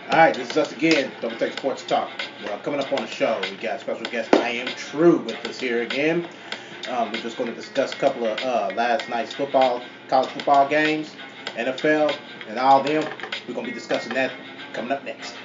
All right, this is us again. Don't Take Sports Talk. Well, coming up on the show, we got special guest I Am True with us here again. We're just going to discuss a couple of last night's college football games, NFL, and all of them. We're going to be discussing that coming up next.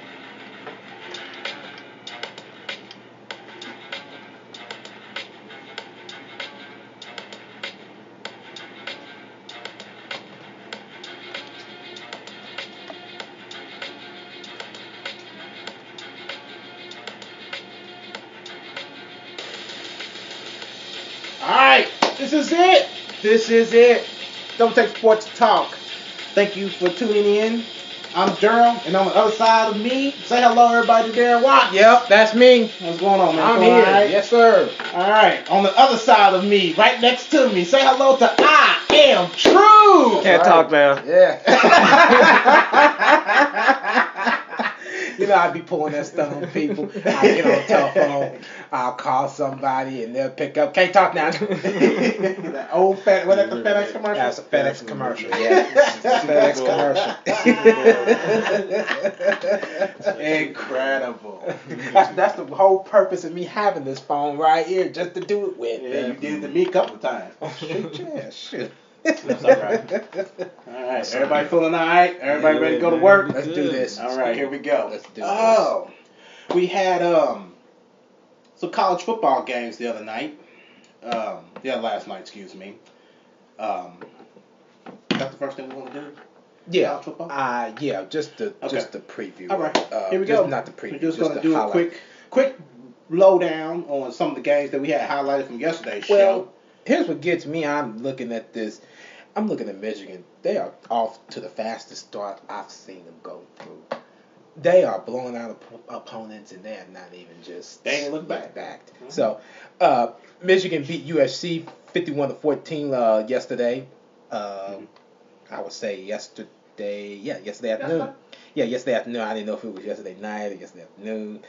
Alright, this is it. This is it. Don't Take Sports Talk. Thank you for tuning in. I'm Durham, and on the other side of me, say hello everybody to Darren Watt. Yep, that's me. What's going on, man? I'm here. Right? Yes, sir. Alright, on the other side of me, right next to me, say hello to I Am True. Can't talk now. Yeah. You know, I be pulling that stuff on people. I get on the telephone, I'll call somebody, and they'll pick up. Can't talk now. That old FedEx, what that the FedEx commercial? That's a FedEx commercial. Yeah, FedEx commercial. Incredible. That's the whole purpose of me having this phone right here, just to do it with. Yeah, you did it to me a couple of times. Shoot, yeah, shit. That's all right. All right, everybody feeling all right? Everybody ready to go to work? Let's do this. All right, here we go. Let's do this. We had some college football games the other night. Last night, excuse me. That's the first thing we want to do. Yeah. College football. Just the preview. All right, here we go. Not the preview. We're just going to do a quick lowdown on some of the games that we had highlighted from yesterday's show. Here's what gets me. I'm looking at this. I'm looking at Michigan. They are off to the fastest start I've seen them go through. They are blowing out opponents, and they have not even just. They ain't look back. Mm-hmm. So, Michigan beat USC 51-14 yesterday. I would say yesterday. Yeah, yesterday afternoon. Yeah, yesterday afternoon. I didn't know if it was yesterday night or yesterday afternoon.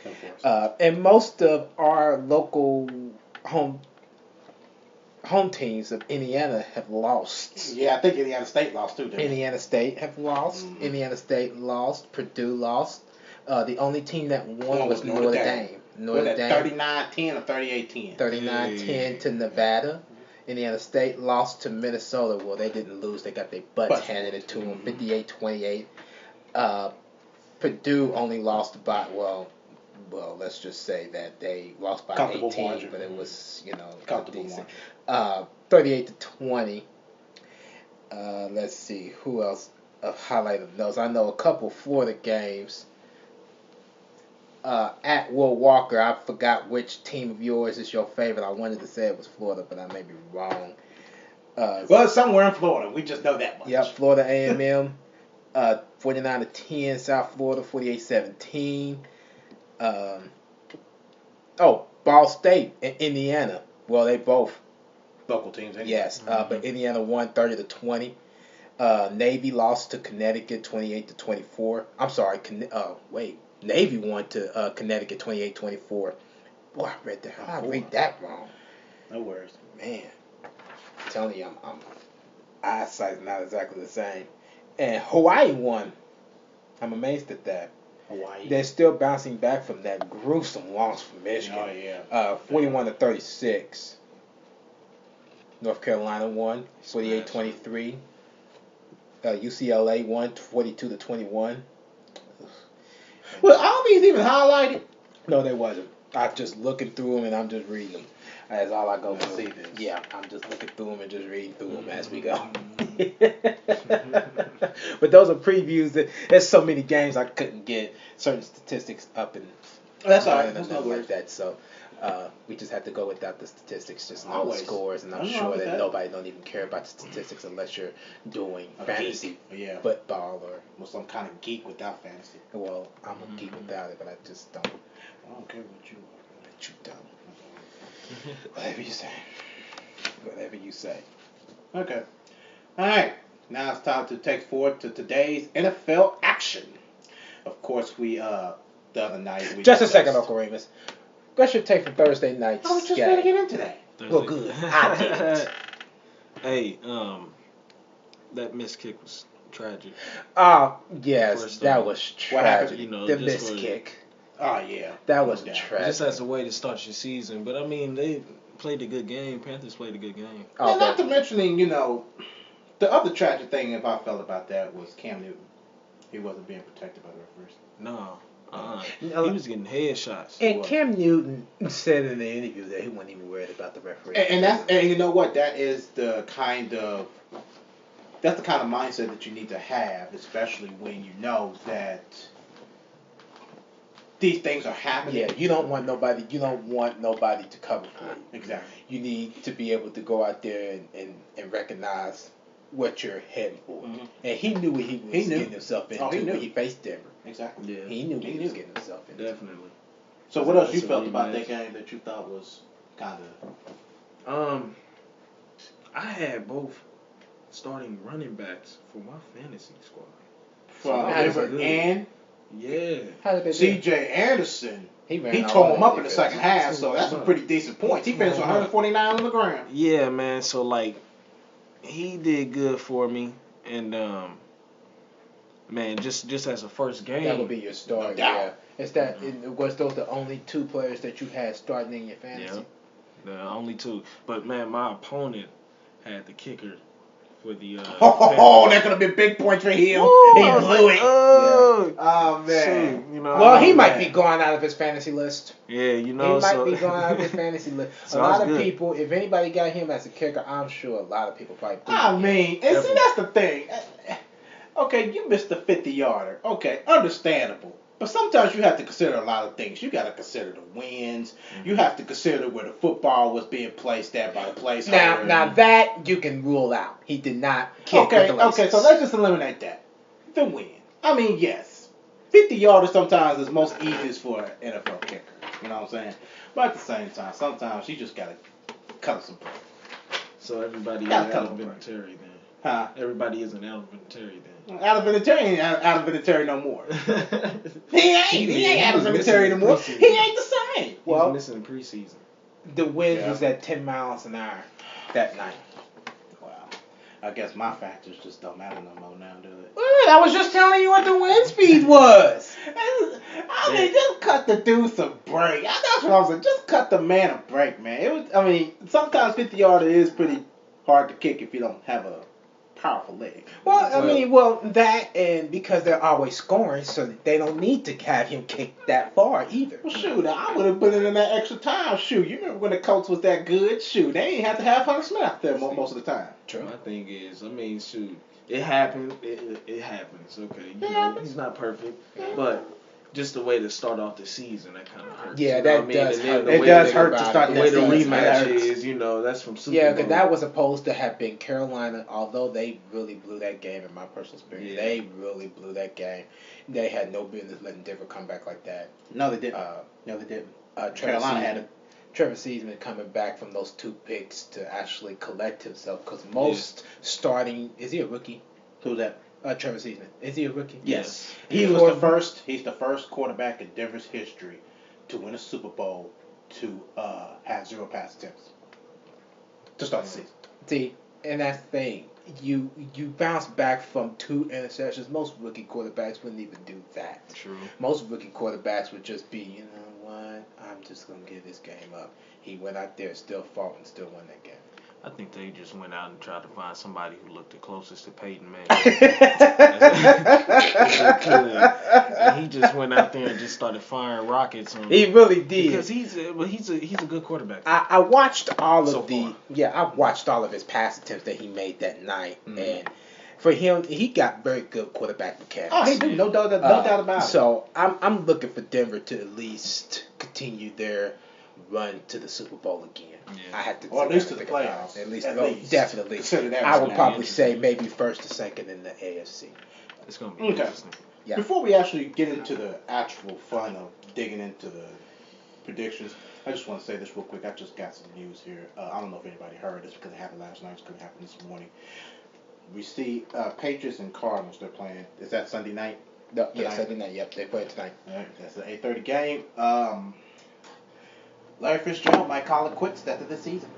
And most of our local home teams of Indiana have lost. Yeah, I think Indiana State lost too. Indiana State have lost. Mm-hmm. Indiana State lost. Purdue lost. The only team that won was Notre Dame. Notre Dame. 39-10 or 38-10? 39-10 to Nevada. Indiana State lost to Minnesota. Well, they didn't lose. They got their butts handed to them, 58-28. Purdue only lost by, well, let's just say that they lost by 18, margin. But it was, comfortable margin. 38-20. Let's see who else highlighted those. I know a couple Florida games. At Will Walker, I forgot which team of yours is your favorite. I wanted to say it was Florida, but I may be wrong. Well, it's somewhere in Florida. We just know that much. Yep, Florida A&M, 49-10. South Florida, 48-17. Ball State and Indiana. Well, they both local teams. Anyway. Yes, but Indiana won 30-20. Navy lost to Connecticut 28-24. I'm sorry. Navy won to Connecticut 28-24. Boy, I read that wrong. No worries, man. I'm telling you, I'm eyesight's not exactly the same. And Hawaii won. I'm amazed at that. Hawaii. They're still bouncing back from that gruesome loss from Michigan. Oh yeah. 41-36. North Carolina won 48-23. UCLA won 42-21. Well, all these even highlighted? No, they wasn't. I'm just looking through them and I'm just reading them. That's all I go through. Yeah, I'm just looking through them and just reading through them as we go. But those are previews. There's so many games I couldn't get certain statistics up and. That's all right. That's no like that. So we just have to go without the statistics, just know the scores, and I'm sure that nobody don't even care about the statistics unless you're doing fantasy football or some kind of geek without fantasy. Well, I'm a geek without it, but I just don't. I don't care what you are. But you don't. Whatever you say. Whatever you say. Okay. All right. Now it's time to take forward to today's NFL action. Of course, we the other night. Just a second, Uncle Remus. What's your take for Thursday night's I was just ready to get into that. Well, good. I did. Hey, that missed kick was tragic. Yes, First that off. was What happened? tragic. You know, The just missed for- kick. Oh yeah, That was No doubt. tragic. Just as a way to start your season. But I mean, they played a good game. Panthers played a good game. And not to mention, the other tragic thing if I felt about that was Cam Newton. He wasn't being protected by the referees. No. No. He was getting headshots. And Cam Newton said in the interview that he wasn't even worried about the referee. And you know what? That's the kind of mindset that you need to have, especially when you know that these things are happening. Yeah, you don't want nobody to cover for you. Exactly. You need to be able to go out there and recognize what you're heading for. Mhm. And he knew what he was knew. getting himself into he knew. when he faced Denver. Exactly. Yeah. He knew what he was getting himself into. Definitely. So what else you That's a felt about that rematch. game that you thought was kind of? I had both starting running backs for my fantasy squad. From How Denver good. and Yeah. How did they do? C.J. Anderson. He He all tore over him up that in the defense. second half, so that's some pretty decent points. He finished with 149 on the ground. Yeah, man. So like, he did good for me, and man, just as a first game. That would be your start. No doubt. Yeah. Is that was those the only two players that you had starting in your fantasy? Yeah. The only two. But man, my opponent had the kicker for the. That could have been big points for him. He blew it. Oh man. Shoot, you know. Well, he might man. be going out of his fantasy list. Yeah, you know. He might so, be going out of his fantasy list. So A lot that's of good. people, if anybody got him as a kicker, I'm sure a lot of people probably. I mean, and see, that's the thing. Okay, you missed the 50-yarder. Okay, understandable. But sometimes you have to consider a lot of things. You got to consider the winds. Mm-hmm. You have to consider where the football was being placed at by the placeholder. Now that you can rule out. He did not kick with the laces. Okay, so let's just eliminate that. The wind. I mean, yes, 50-yarder sometimes is most easiest for an NFL kicker. You know what I'm saying? But at the same time, sometimes you just got to cut some break. So everybody is Gotta cut out of him. Vinatieri then. Huh? Everybody isn't out of Vinatieri then. Out of Vinatieri ain't out of Vinatieri no more. He ain't out of He was Vinatieri no missing more. preseason. He ain't the same. He Well- was missing preseason. The wind Yeah. was at 10 miles an hour that night. Wow. I guess my factors just don't matter no more now, do it? I was just telling you what the wind speed was. I mean, just cut the dude some break. That's what I'm saying. Just cut the man a break, man. It was. I mean, sometimes 50-yarder is pretty hard to kick if you don't have a powerful leg. That and because they're always scoring, so they don't need to have him kick that far either. Well, shoot, I would have put it in that extra time. Shoot, you remember when the Colts was that good? Shoot, they didn't have to have Hunter Smith out there most of the time. True. My thing is, I mean, shoot, it happened. It happens. Okay, you know, happens. he's not perfect, but just the way to start off the season, that kind of hurts. Yeah, you know that what I mean? does And then hurt. the It way does they- hurt to start The that way the season. rematch That hurts. is, you know, that's from Super Yeah, Bowl. because that was supposed to have been Carolina, although they really blew that game in my personal experience. Yeah. They really blew that game. They had no business letting Denver come back like that. No, they didn't. Uh, No, they didn't. Carolina had it. Trevor Seaman coming back from those 2 picks to actually collect himself because most starting, is he a rookie? Who's that? Trevor Seaman. Is he a rookie? Yes. He was the first. He's the first quarterback in Denver's history to win a Super Bowl to have 0 pass attempts to start the season. See, and that's the thing. You bounce back from 2 interceptions. Most rookie quarterbacks wouldn't even do that. True. Most rookie quarterbacks would just be, you know what, I'm just going to give this game up. He went out there, still fought, and still won that game. I think they just went out and tried to find somebody who looked the closest to Peyton Manning. And he just went out there and just started firing rockets on He really did. because he's a good quarterback. I watched all So of the far. I watched all of his pass attempts that he made that night, Mhm. and for him, he got very good quarterback mechanics. Oh, he do. No doubt about it. So I'm looking for Denver to at least continue their run to the Super Bowl again. Yeah. I had to, Or at least to the think about playoffs. it. At least, At oh, least. definitely. Consider that I would one. probably Interesting. say maybe first or second in the AFC. It's gonna be Okay. interesting. Yeah. Before we actually get into the actual fun of digging into the predictions, I just want to say this real quick. I just got some news here. I don't know if anybody heard this because it happened last night. It's going to happen this morning. We see Patriots and Cardinals. They're playing. Is that Sunday night? No, yeah, Tonight. Sunday night. Yep, they play it tonight. All right, that's an 8:30 game. Larry Fitzgerald might call it quits after this season.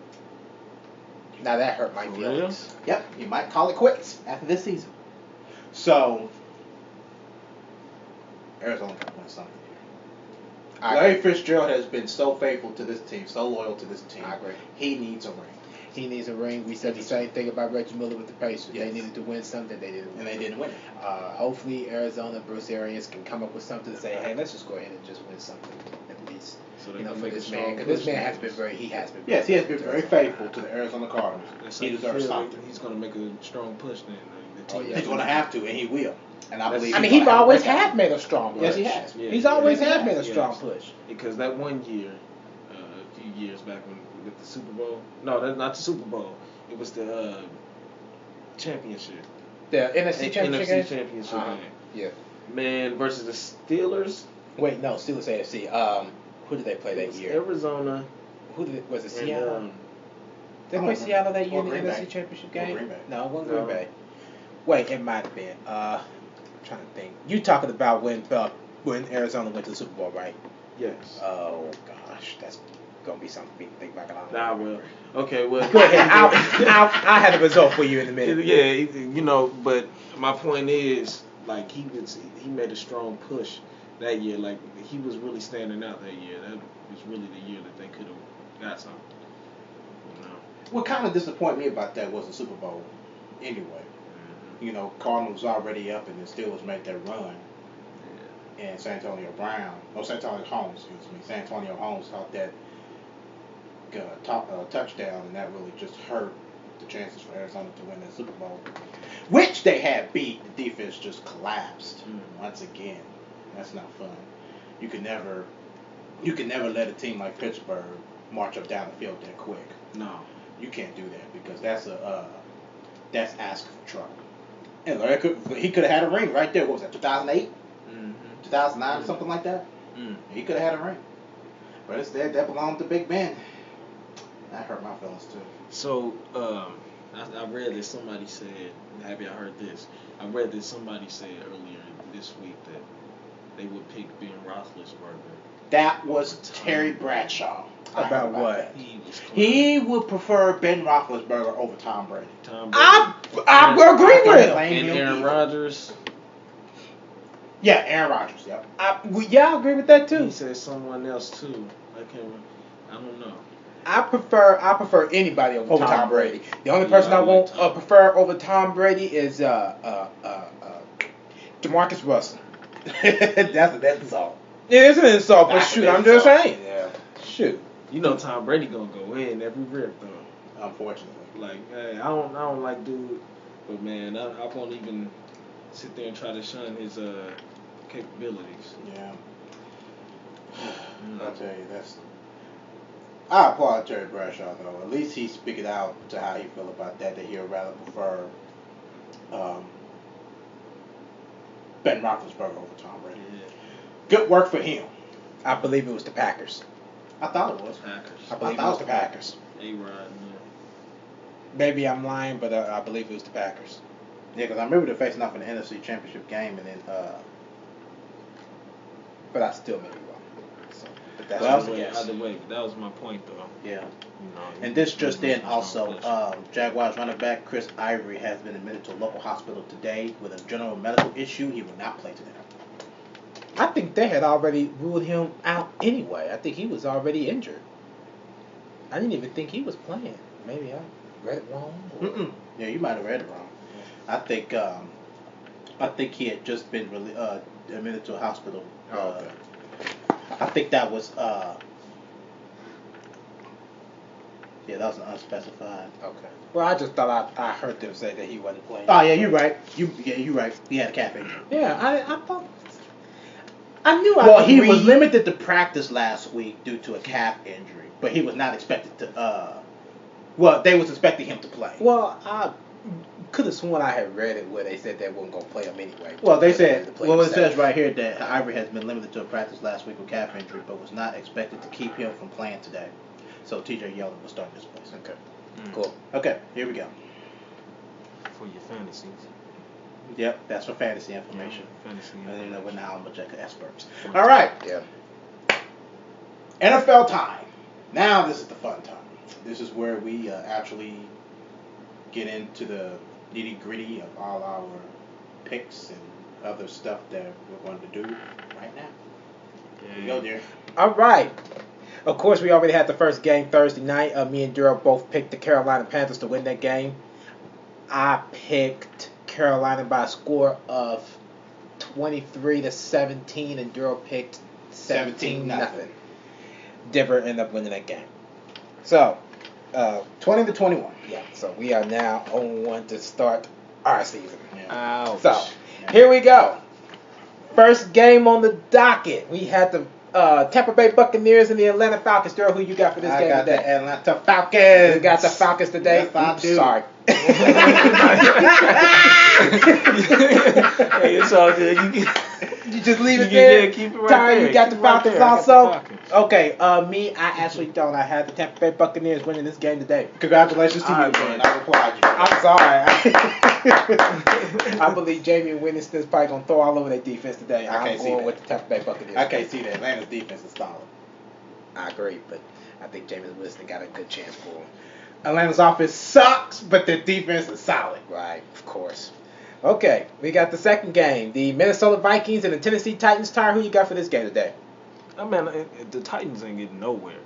Now that hurt my For feelings. Yep, he might call it quits after this season. So Arizona got to win something here. I Larry agree. Fitzgerald has been so faithful to this team, so loyal to this team. I agree. He needs a ring. He needs a ring. We said the same thing about Reggie Miller with the Pacers. Yes. They needed to win something. They didn't. And they didn't win it. Hopefully, Arizona, Bruce Arians can come up with something to say, hey, let's just go ahead and just win something at least. So they You know, can for make a this strong man, because this push man now. has been very. He has been. Yes, he has been very faithful to the Arizona Cardinals. That's He like deserves Phil, something. He's going to make a strong push then. The Oh, team yeah. He's going to have to, and he will. And I believe. I mean, he's he gonna have a always breakout. have made a strong push. Yes, he has. Yeah, He's yeah. always Yes, he have made a has. strong Yes. push. Because that one year, a few years back when with the Super Bowl. No, that's not the Super Bowl. It was the championship. The NFC championship game. NFC championship game. Yeah. Man, versus the Steelers. Wait, no, Steelers AFC. Who did they play It that was year? Arizona. Was it And, Seattle? um, Did they I play don't Seattle that year Or in the Green NFC Bay. championship Or game? Green Bay. No, it wasn't No. Green Bay. Wait, it might have been. I'm trying to think. You talking about when Arizona went to the Super Bowl, right? yes. Oh gosh, that's gonna be something for me to think back on. Nah, well, okay, well. Go ahead. I'll have the result for you in a minute. Yeah, you know, but my point is, like, he made a strong push that year. Like, he was really standing out that year. That was really the year that they could have got something. You know. What kind of disappointed me about that was the Super Bowl. Anyway, you know, Cardinals already up, and the Steelers made their run. And San Antonio Holmes, San Antonio Holmes caught that touchdown, and that really just hurt the chances for Arizona to win that Super Bowl, which they had beat. The defense just collapsed once again. That's not fun. You can never let a team like Pittsburgh march up down the field that quick. No. You can't do that because that's asking for trouble. And he could have had a ring right there. What was that? 2008, 2009, something like that. He could have had a ring, but instead that belonged to Big Ben. That hurt my feelings too. So, I read that somebody said, have y'all heard this? I read that somebody said earlier this week that they would pick Ben Roethlisberger. That was Terry Bradshaw. I heard About what? that. He was He would prefer Ben Roethlisberger over Tom Brady. Tom Brady. I will agree with him. And Aaron Rodgers. Yeah, Aaron Rodgers. Yep. I agree with that too. He said someone else too. I don't know. I prefer anybody over Tom Brady. The only person Yeah, I I won't like Tom. prefer over Tom Brady is DeMarcus Russell. That's all. It is an insult, but That's shoot, an I'm just insult. saying. Yeah. Shoot. You know Tom Brady gonna go in every rip though. Unfortunately. Like, hey, I don't like dude, but man, I won't even sit there and try to shun his capabilities. Yeah. Mm. I'll tell you, I applaud Terry Bradshaw though. At least he's speaking out to how he feel about that. That he'll rather prefer Ben Roethlisberger over Tom Brady. Yeah. Good work for him. I believe it was the Packers. I thought it was. Packers. I believe it was the Packers. A-Rod. Maybe I'm lying, but I believe it was the Packers. Yeah, because I remember they're facing off in the NFC Championship game, and then But I still may be wrong. So, but that's Well, just a guess. Either way, but that was my point though. yeah. You know, And this just he was in, a strong also, push. Jaguars running back Chris Ivory has been admitted to a local hospital today with a general medical issue. He will not play today. I think they had already ruled him out anyway. I think he was already injured. I didn't even think he was playing. Maybe I read it wrong. Or... Yeah, you might have read it wrong. I think he had just been admitted to a hospital. Okay. I think that was that was an unspecified. Okay. Well, I just thought I heard them say that he wasn't playing. Oh yeah, you're right. You're right. He had a calf injury. Yeah, I thought. I knew. Well, he read. was limited to practice last week due to a calf injury, but he was not expected to. Well, they was expecting him to play. Well, I could have sworn I had read it where they said they weren't going to play him anyway. Well, they said. Play Well, it himself. says right here that Ivory has been limited to a practice last week with calf injury, but was not expected to keep him from playing today. So T.J. Yeldon will start this place. Okay. Cool. Okay, here we go. For your fantasies. Yep, that's for fantasy information. Fantasy I didn't know we're now Majeka experts. Come All right, Yeah. NFL time. Now this is the fun time. This is where we actually get into the nitty gritty of all our picks and other stuff that we're going to do right now. Here we go, dear. All right. Of course, we already had the first game Thursday night. Me and Duro both picked the Carolina Panthers to win that game. I picked Carolina by a score of 23-17, and Duro picked 17-0. Denver ended up winning that game. So, 20-21. yeah. So we are now on 1 to start our season. Ouch. So here we go. First game on the docket. We had the Tampa Bay Buccaneers and the Atlanta Falcons. Duro, who you got for this game I got today? the Atlanta Falcons. You got the Falcons today? Yes, I Oops, do. Sorry. Hey, it's all good. You just leave it You there? can keep it right Ty, there. you got Keep the it right Falcons there. I got the also? Falcons. Okay, me, I actually don't. I had the Tampa Bay Buccaneers winning this game today. Congratulations to you, Alright, man. man. I applaud you. I'm sorry. I believe Jamie Winston's probably going to throw all over their defense today. I can't I'm see going that. with the Tampa Bay Buccaneers. I can't see that. Atlanta's defense is solid. I agree, but I think Jamie Winston got a good chance for him. Atlanta's offense sucks, but their defense is solid. Right, of course. Okay, we got the second game. The Minnesota Vikings and the Tennessee Titans. Tyre, who you got for this game today? I mean, the Titans ain't getting nowhere.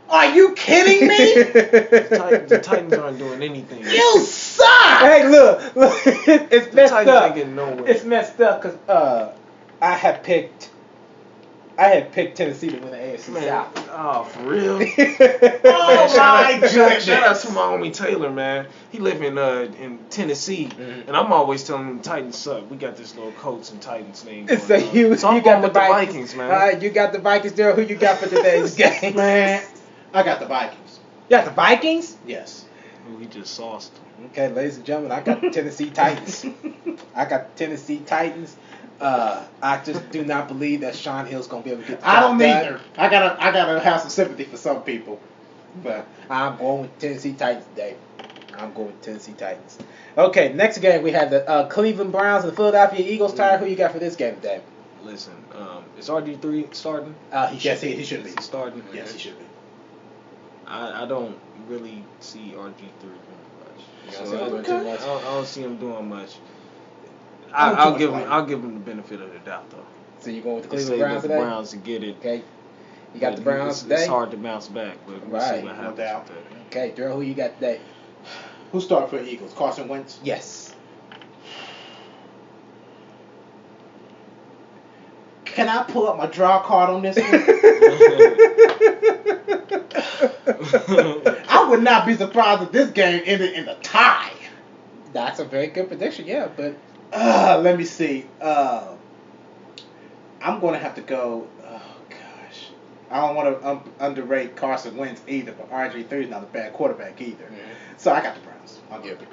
Are you kidding me? The Titans aren't doing anything. You suck! Hey, look, it's The messed Titans up. ain't getting nowhere. It's messed up because I had picked Tennessee to win the AFC Man, South. oh, for real? Oh Man, my shout out goodness. to my homie Taylor, man. He live in Tennessee, Mhm. and I'm always telling him the Titans suck. We got this little Colts and Titans thing. So going on. you So I'm got going the with the Vikings. Vikings, man. All right, you got the Vikings there. Who you got for today's game? Man, I got the Vikings. You got the Vikings? Yes. Ooh, he just sauced. Okay, ladies and gentlemen, I got the Tennessee Titans. I got the Tennessee Titans. I just do not believe that Sean Hill's gonna be able to get the I job don't done. either. I gotta have some sympathy for some people. But I'm going with Tennessee Titans today. I'm going with Tennessee Titans. Okay, next game we have the Cleveland Browns and the Philadelphia Eagles. Tyre, who you got for this game today? Listen, is RG3 starting? He yes, should be. he should be. Is he starting? Yes, he should be. I don't really see RG3 doing much. You don't So see him doing too much? I don't see him doing much. I don't I'll too give much him. like I'll give him the benefit of the doubt, though. So you're going with the They say Cleveland Browns that the today? Browns to get it. Okay. You got the But Browns it's today? hard to bounce back, but we'll Right, see what no happens doubt. with that. Okay, Daryl, who you got today? Who started for the Eagles? Carson Wentz? Yes. Can I pull up my draw card on this one? I would not be surprised if this game ended in a tie. That's a very good prediction, yeah, but Let me see. I'm going to have to go. Oh, gosh. I don't want to underrate Carson Wentz either, but RG3 is not a bad quarterback either. So I got the Browns. I'll give it.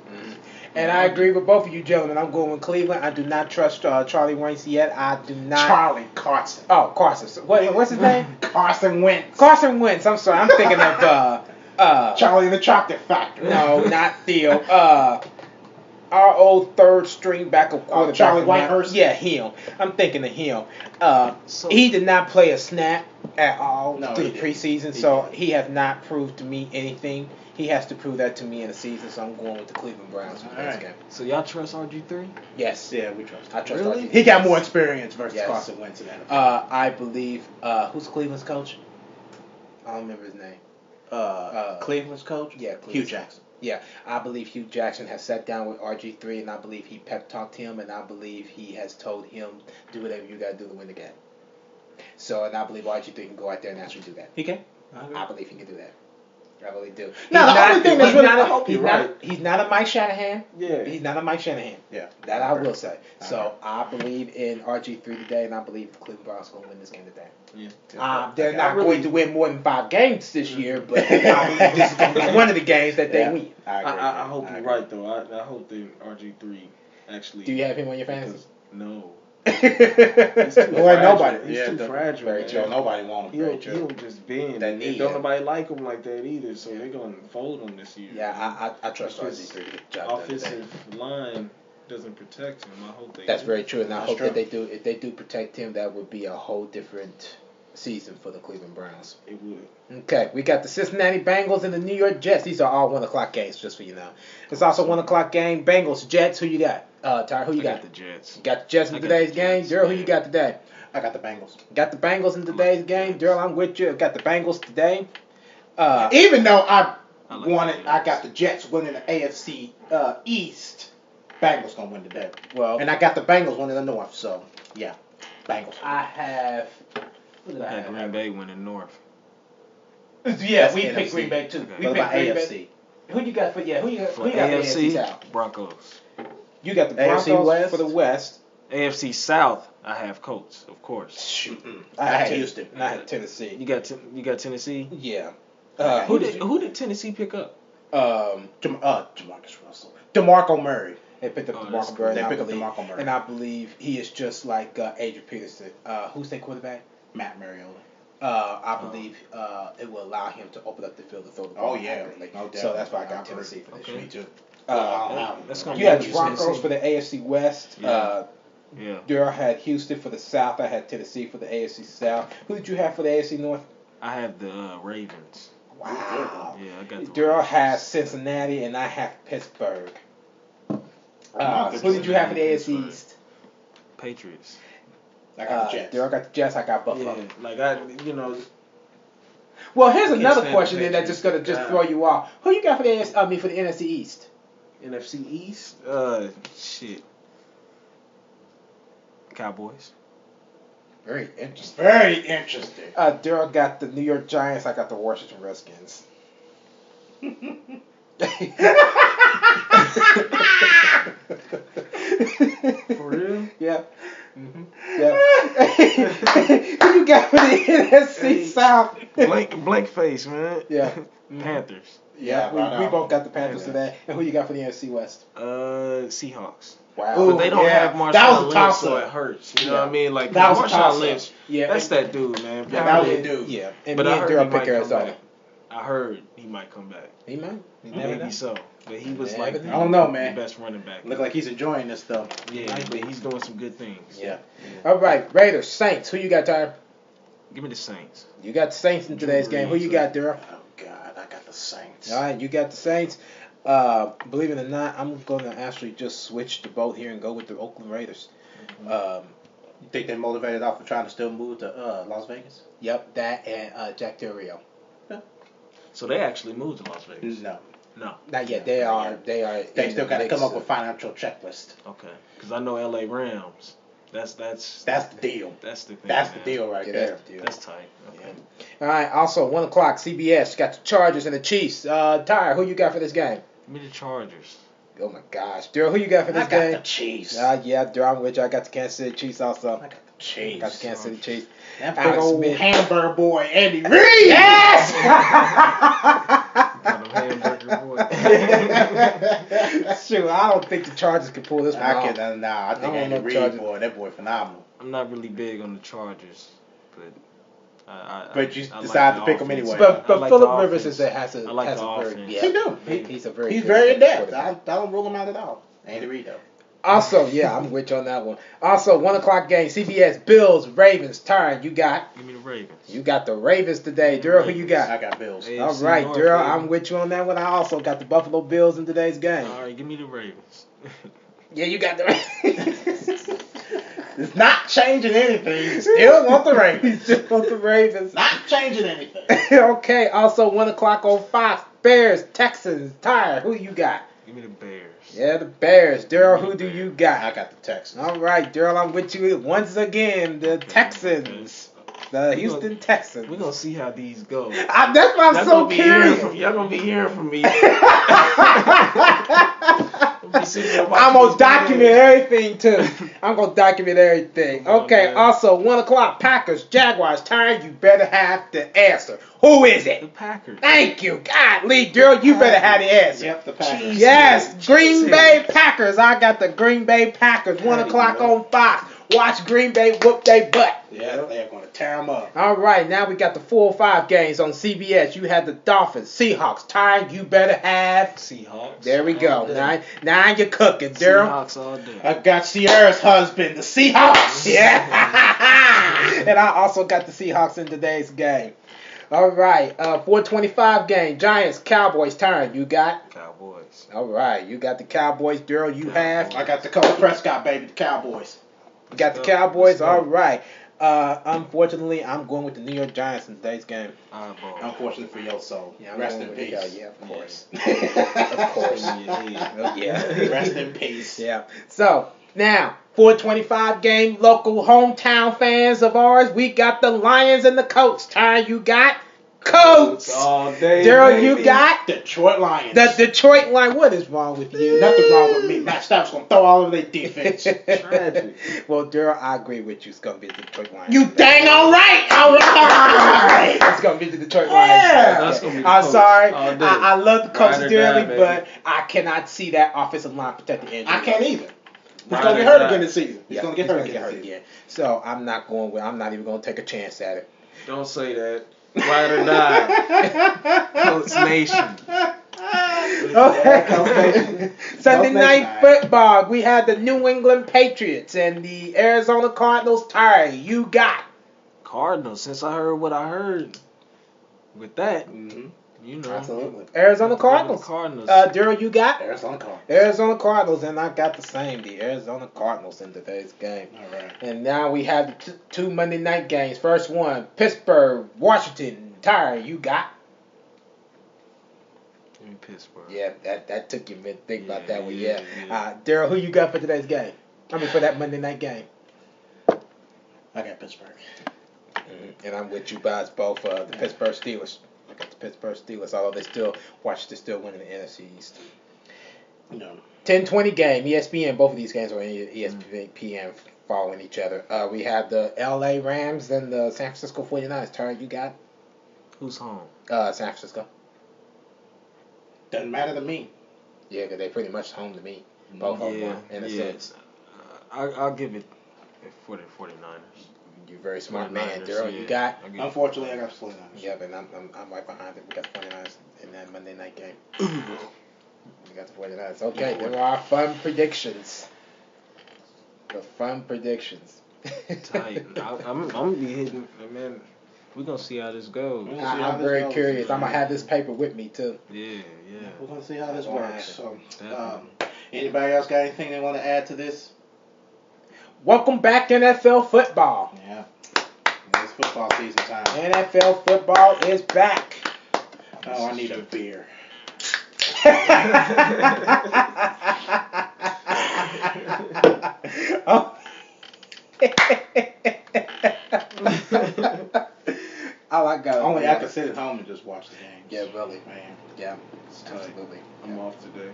and I agree with both of you gentlemen. I'm going with Cleveland. I do not trust Charlie Wentz yet. I do not. Charlie Carson. Oh, Carson. So what's his name? Carson Wentz. Carson Wentz. I'm sorry. I'm thinking of Charlie and the Chocolate Factory. No, not Theo. Our old third string backup quarterback. Charlie from Whitehurst? Yeah, him. I'm thinking of him. So- He did not play a snap at all No, through he the didn't. preseason, He so didn't. he has not proved to me anything. He has to prove that to me in the season, so I'm going with the Cleveland Browns for this Alright. game. So y'all trust RG3? Yes. Yeah, we trust him. I trust Really? RG3. He got more experience versus Yes. Carson Wentz in that. NFL. I believe, who's Cleveland's coach? I don't remember his name. Cleveland's coach? Yeah, Hugh Cleveland's Jackson. Yeah, I believe Hugh Jackson has sat down with RG3, and I believe he pep talked him, and I believe he has told him, do whatever you got to do to win the game. So, and I believe RG3 can go out there and actually do that. He can? I believe he can do that. I really do. No, the only thing that's really- I hope he's you're not, right. he's not a Mike Shanahan. Yeah. He's not a Mike Shanahan. Yeah. That I will say. So, Okay. I believe in RG3 today, and I believe the Cleveland Browns are going to win this game today. Yeah. They're Okay. not I really- going to win more than 5 games this year, but I believe this is going to be one of the games that they Yeah. win. I agree. I hope you're agree. right though. I hope that RG3 actually. Do you have him on your fantasy? because- No. Well, He's too ain't fragile. nobody. He's Yeah, too the- fragile. very man. true. Nobody want him. He'll, Very true. he'll just bend. That And knee, don't yeah. nobody like him like that either. So they're gonna fold him this year. Yeah, I trust Because RG3 to get the job done today. Offensive line doesn't protect him. I hope they. That's do. very true, and I That's hope true. that they do. If they do protect him, that would be a whole different season for the Cleveland Browns. It would. Okay, we got the Cincinnati Bengals and the New York Jets. These are all 1:00 games, just so you know. It's also 1:00 game. Bengals, Jets. Who you got? Tyre, who you I got? the Jets. You got the Jets in I got today's the game. Jets, Daryl, who yeah. you got today? I got the Bengals. Got the Bengals in today's game. Daryl, I'm with you. Got the Bengals today. Even though I like wanted, the I Jets. got the Jets winning the AFC East. Bengals gonna win today. Well, And I got the Bengals winning the North. So yeah, Bengals. I have. Who did I I had have? Green Bay winning North. Yeah, That's we NFC. picked Green Bay too. Okay. We What picked about Green Bay. AFC? Who you got for who you got For for the AFC AFC, South? Broncos. You got the AFC Broncos West? for the West. AFC South, I have Colts, of course. Shoot, I had Houston. And I had Tennessee. You got Tennessee. Yeah. Who did Tennessee pick up? Jamarcus Russell, DeMarco Murray. They picked up Oh, DeMarco that's Murray. cool. and They I picked up believe- DeMarco Murray. And I believe he is just like Adrian Peterson. Who's their quarterback? Matt Mariota. I believe it will allow him to open up the field to throw the ball. Oh yeah, accurately. no doubt. So that's why I got agree. Tennessee for this Okay. year. Me too. That's gonna You be had the interesting to Broncos see. for the AFC West. Yeah. Yeah. Daryl had Houston for the South. I had Tennessee for the AFC South. Who did you have for the AFC North? I have the Ravens. Wow. Yeah, I got the Daryl Ravens. has Cincinnati, and I have Pittsburgh. I'm Who did you have for the AFC Pittsburgh. East? Patriots. I got the Jets. Daryl got the Jets. I got Buffalo. Yeah, like Well, here's Can't another stand question the then that's just gonna Patriots. throw you off. Who you got for the AFC? I mean, for the NFC East. NFC East. Shit. Cowboys. Very interesting. Very interesting. Daryl got the New York Giants. I got the Washington Redskins. For real? Yeah. Mm-hmm. Yeah. Who you got for the NFC South? Blank face, man. Yeah. Panthers. Yeah, Yeah, we both got the Panthers Yeah. today. And who you got for the NFC West? Seahawks. Wow. Ooh, But they don't yeah. have Marshawn That was a Lynch, toss-up. so it hurts. You know Yeah. what I mean? Like That was a Marshawn toss-up. Lynch, Yeah, that's that dude, man. Yeah, that was a Probably- dude. Yeah. And But me I and heard Daryl he picked might come Arizona. back. I heard he might come back. He might. You never know. Maybe so. But he was Never like know. I don't know, man. the best running back. Look like he's enjoying this though. Yeah, but he's doing some good things. Yeah. All right, Raiders, Saints. Who you got, Tyre? Give me the Saints. You got the Saints in today's game. Who you got, Daryl? Oh God, I got the Saints. All right, you got the Saints. Believe it or not, I'm going to actually just switch the boat here and go with the Oakland Raiders. You think they're motivated off of trying to still move to Las Vegas? Yep, that and Jack Del Rio. So they actually moved to Las Vegas. No. No. Not yet. They are. They in still the got to mix come up of- with financial checklist. Okay. Because I know LA Rams. That's That's the deal. that's the thing. That's the man. deal right Yeah, there. that's the deal. That's tight. Okay. All right. Also, 1 o'clock. CBS got the Chargers and the Chiefs. Tyre, who you got for this game? Give me the Chargers. Oh my gosh, Daryl, who you got for I this got game? the Chiefs. Yeah, Daryl, I'm with you. I got the Kansas City Chiefs also. I got the Chiefs. Got the Kansas City Chiefs. That big Alex old Smith. hamburger boy, Andy Reid. Yes! Got them hamburger boy. Shoot, I don't think the Chargers can pull this one I off. can I think I don't Andy know Reid, Chargers. boy, that boy phenomenal. I'm not really big on the Chargers, but But you I decide like to the pick 'em offense. anyway. But I like Philip the Rivers offense. has a I like has the a very offense. yeah. He do. He's a very He's good very adept. quarterback. I don't rule him out at all. Andy Reid though. Also, yeah, I'm with you on that one. Also, 1 o'clock game, CBS, Bills, Ravens. Tyre, you got Give me the Ravens. the Ravens today. Daryl, who you I got? got Bills. Hey. All AFC right, North, Daryl, baby. I'm with you on that one. I also got the Buffalo Bills in today's game. All right, give me the Ravens. Yeah, you got the Ravens. It's not changing anything. Still want the Ravens. Still want the Ravens. Not changing anything. Okay, also 1 o'clock on Fox, Bears, Texans. Tyre, who you got? Give me the Bears. Yeah, the Bears. Daryl, who do you got? I got the Texans. All right, Daryl, I'm with you once again. The Texans. The Houston Texans. We're gonna see how these go. That's why I'm so curious. Y'all gonna be hearing from me. I'm gonna document everything too. I'm gonna document everything. Come on, Okay, man. also 1 o'clock, Packers, Jaguars. Tyre, you better have the answer. Who is The it? Packers. Thank you. God, Lee, Daryl, you better have the answer. Yep, the Packers. Yes, Green Cheesehead. Bay Packers. I got the Green Bay Packers. 1 o'clock on Fox. Watch Green Bay whoop they butt. Yeah, they're going to tear them up. All right, now we got the 4 or 5 games on CBS. You had the Dolphins, Seahawks. Tyre, you better have. Seahawks. There we go. All day. Now you're cooking, Daryl. Seahawks all day. I got Sierra's husband, the Seahawks. Yeah. And I also got the Seahawks in today's game. All right. 425 game. Giants, Cowboys turn. You got? Cowboys. All right. You got the Cowboys. Daryl, you have? I got the Dakota Prescott, baby, the Cowboys. You got the Cowboys? All right. Unfortunately, I'm going with the New York Giants in today's game. Unfortunately for your soul. Yeah, I'm Rest going in with- peace. Yeah, of course. Of course. Yeah. Rest in peace. Yeah. So, now, 425 game, local hometown fans of ours, we got the Lions and the Colts. Turn, you got? Colts! All day. Daryl, baby. you got? Detroit Lions. The Detroit Lions. What is wrong with you? Nothing wrong with me. Matt Stafford's going to throw all of their defense. Tragic. Well, Daryl, I agree with you. It's going to be the Detroit Lions. You dang all right. All right. It's going to be the Detroit Yeah. Lions. That's gonna be the I'm Colts sorry. all day. I love the Colts Ride or dearly, die, baby. but I cannot see that offensive line protecting Andrew. I can't either. He's Right going to or get hurt die. again this season. He's Yeah, going to get he's hurt gonna again this season. again. So I'm not even going to take a chance at it. Don't say that. Ride or die. Colts Nation. Okay. Sunday night football. We had the New England Patriots and the Arizona Cardinals. Ty, you got? Cardinals. Since I heard what I heard with that, Mm-hmm. you know. Absolutely. Arizona Cardinals. Cardinals. Daryl, you got? Arizona Cardinals. Arizona Cardinals, and I got the same. The Arizona Cardinals in today's game. All right. And now we have the two Monday night games. First one, Pittsburgh, Washington. Ty, you got? in Pittsburgh. Yeah, that took you a minute to think about that one. Yeah, Yeah. yeah. Daryl, who you got for today's game? I mean, for that Monday night game. I got Pittsburgh. And I'm with you guys both. The Pittsburgh Steelers. I got the Pittsburgh Steelers, although Washington still winning the NFC East. No. 10-20 game, ESPN. Both of these games are on ESPN following each other. We have the LA Rams and the San Francisco 49ers. Terry, you got Who's home? San Francisco. Doesn't matter to me. Yeah, because they pretty much home to me. Both of them are, in a sense. I'll give it for the 49ers. You're a very smart 49ers, man. Daryl, you yeah. got? I'll give it- Unfortunately, I got the 49ers. Yeah, but I'm right behind it. We got the 49ers in that Monday night game. We got the 49ers. Okay, there are fun predictions. The fun predictions. Tight. I'm gonna be hitting, man. We're gonna see how this goes. Yeah. see how I'm this very goes. curious. I'm going to have this paper with me, too. Yeah. We're going to see how this All right. works. So, Definitely. anybody else got anything they want to add to this? Welcome back to NFL football. Yeah. It's football season time. NFL football is back. Oh, I need a beer. Oh. Oh, I got it. Only I can sit at home and just watch the games. Yeah, really. Man, Yeah, it's tight. absolutely. I'm off today.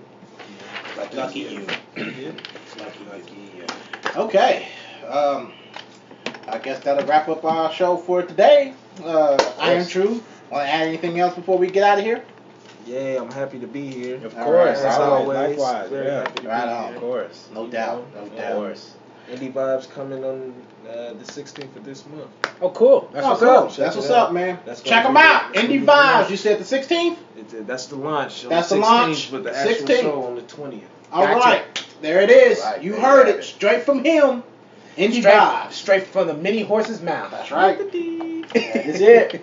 Lucky you. Yeah. Lucky you. Okay. I guess that'll wrap up our show for today. I am True. Want to add anything else before we get out of here? Yeah, I'm happy to be here. Of All course, right. As always, always, likewise. very Yeah, happy to Right be on. here. of course. No doubt. No Of doubt. course. Indie Vibes coming on the 16th of this month. Oh, cool. That's Oh, what's cool. up. That's what's it out. up, man. That's Check gonna them be out. the- Indie the Vibes. launch. You said the 16th? That's the launch. On That's the the 16th, launch. but the actual 16th. show on the 20th. All Gotcha. right. There it is. Right, You there heard you it have it. straight from him. Indie Straight, Vibes. straight from the mini horse's mouth. That's right. That is it.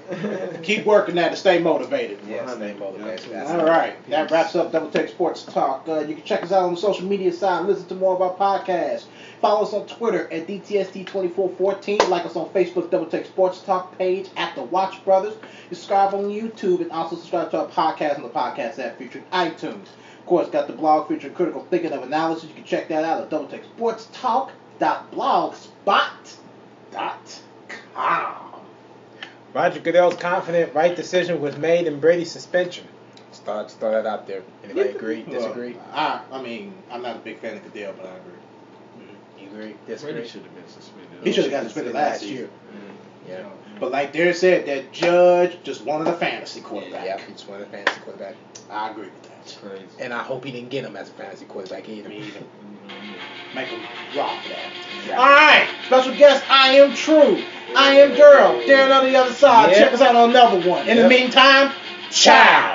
Keep working that to stay motivated. Yes, stay motivated. That's All right. That wraps up Double Take Sports Talk. You can check us out on the social media side. Listen to more of our podcasts. Follow us on Twitter at DTST2414. Like us on Facebook, Double Take Sports Talk page at The Watch Brothers. Subscribe on YouTube and also subscribe to our podcast on the podcast app featuring iTunes. Of course, got the blog featuring critical thinking of analysis. You can check that out at DoubleTakeSportsTalk.blogspot.com. Roger Goodell's confident right decision was made in Brady's suspension. Start that out there. Anybody agree? Disagree? Well, I mean, I'm not a big fan of Goodell, but I agree. You agree? Brady Disagree? should have been suspended. He should have got suspended last year. Yeah. But like Derek said, that Judge just wanted a fantasy quarterback. Yeah, he just wanted a fantasy quarterback. I agree with that. It's crazy. And I hope he didn't get him as a fantasy quarterback either. Me either. Mhm. Make him rock that. Yeah. All right, special guest, I am True. I am Girl. Darren on the other side. Yep. Check us out on another one. In the Yep. meantime, ciao.